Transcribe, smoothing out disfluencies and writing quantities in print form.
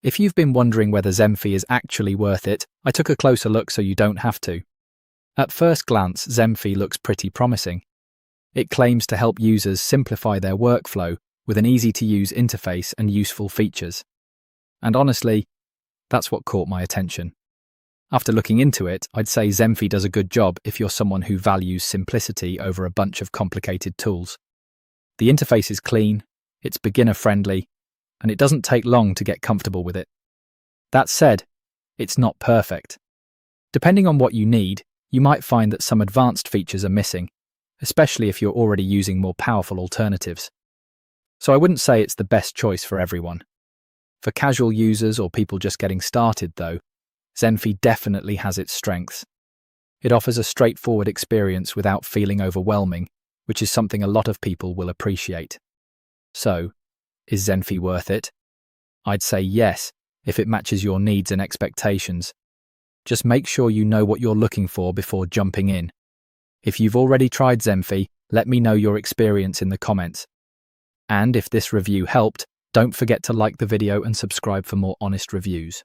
If you've been wondering whether Zenfy is actually worth it, I took a closer look so you don't have to. At first glance, Zenfy looks pretty promising. It claims to help users simplify their workflow with an easy-to-use interface and useful features. And honestly, that's what caught my attention. After looking into it, I'd say Zenfy does a good job if you're someone who values simplicity over a bunch of complicated tools. The interface is clean, it's beginner-friendly, and it doesn't take long to get comfortable with it. That said, it's not perfect. Depending on what you need, you might find that some advanced features are missing, especially if you're already using more powerful alternatives. So I wouldn't say it's the best choice for everyone. For casual users or people just getting started, though, Zenfy definitely has its strengths. It offers a straightforward experience without feeling overwhelming, which is something a lot of people will appreciate. So, is Zenfy worth it? I'd say yes, if it matches your needs and expectations. Just make sure you know what you're looking for before jumping in. If you've already tried Zenfy, let me know your experience in the comments. And if this review helped, don't forget to like the video and subscribe for more honest reviews.